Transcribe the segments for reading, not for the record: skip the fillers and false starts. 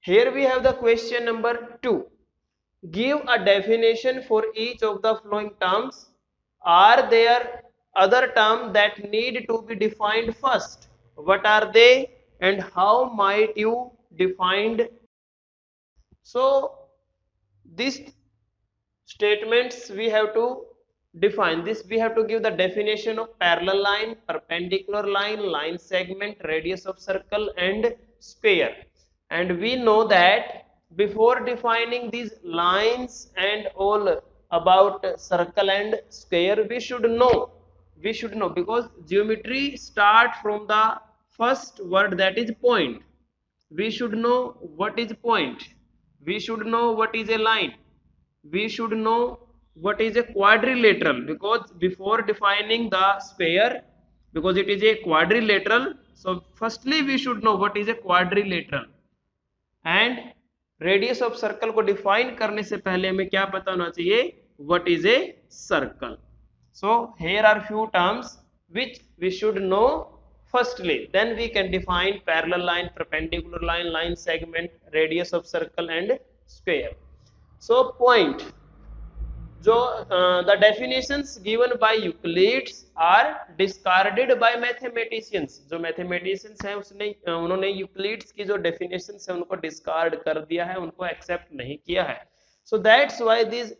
Here we have the question number 2. Give a definition for each of the following terms. Are there other terms that need to be defined first? What are they and how might you define? So these statements we have to define this. We have to give the definition of parallel line, perpendicular line, line segment, radius of circle and sphere. And we know that before defining these lines and all about circle and square, we should know because geometry start from the first word, that is point. We should know what is point, we should know what is a line, we should know what is a quadrilateral, because before defining the sphere, because it is a quadrilateral, so firstly we should know what is a quadrilateral. And radius of circle को define करने से पहले हमें क्या पता होना चाहिए, what is a circle. So here are few terms which we should know firstly, then we can define parallel line, perpendicular line, line segment, radius of circle and square. So point, जो the definitions given by Euclides are discarded by mathematicians. जो mathematicians हैं उन्होंने Euclides की जो definitions है उनको discard कर दिया है, उनको accept नहीं किया है. So that's why these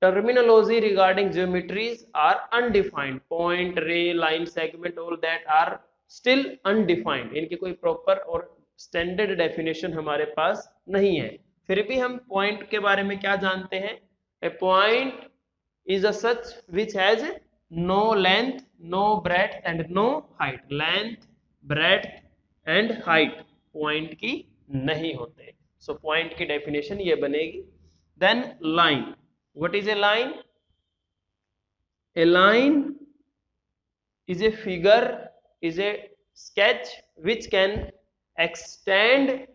terminology regarding geometries are undefined. Point, ray, line, segment, all that are still undefined. इनकी कोई proper और standard definition हमारे पास नहीं है. फिर भी हम point के बारे में क्या जानते हैं? A point is a such which has no length, no breadth and no height. Length, breadth and height point की नहीं होते. So point की definition ये बनेगी. Then line. What is a line? A line is a figure, is a sketch which can extend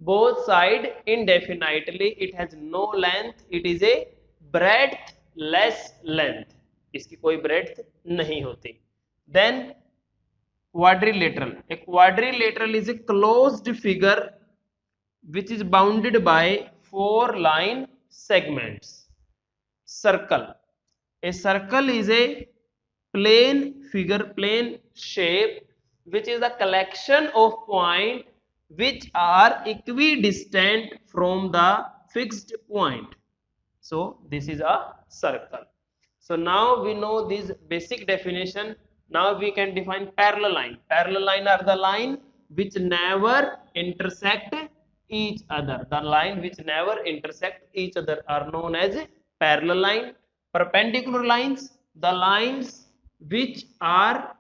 both sides indefinitely. It has no length, it is a breadth less length. इसकी कोई breadth नहीं होती. Then quadrilateral. A quadrilateral is a closed figure which is bounded by 4 line segments. Circle. A circle is a plane figure, plane shape which is a collection of points which are equidistant from the fixed point. So this is a circle. So now we know this basic definition. Now we can define parallel line. Parallel line are the line which never intersect each other. The line which never intersect each other are known as parallel line. Perpendicular lines, the lines which are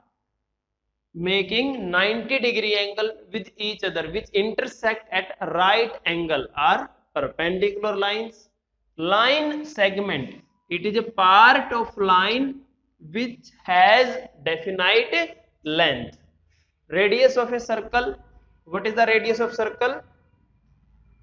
making 90-degree angle with each other, which intersect at right angle, are perpendicular lines. Line segment, it is a part of line which has definite length. Radius of a circle, what is the radius of circle?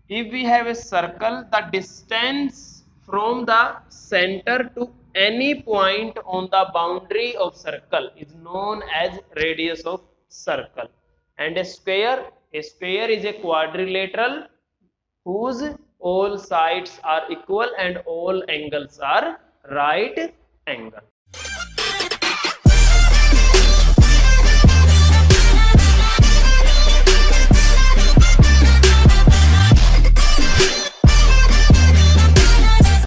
If we have a circle, the distance from the center to any point on the boundary of circle is known as radius of circle. And a square is a quadrilateral whose all sides are equal and all angles are right angle.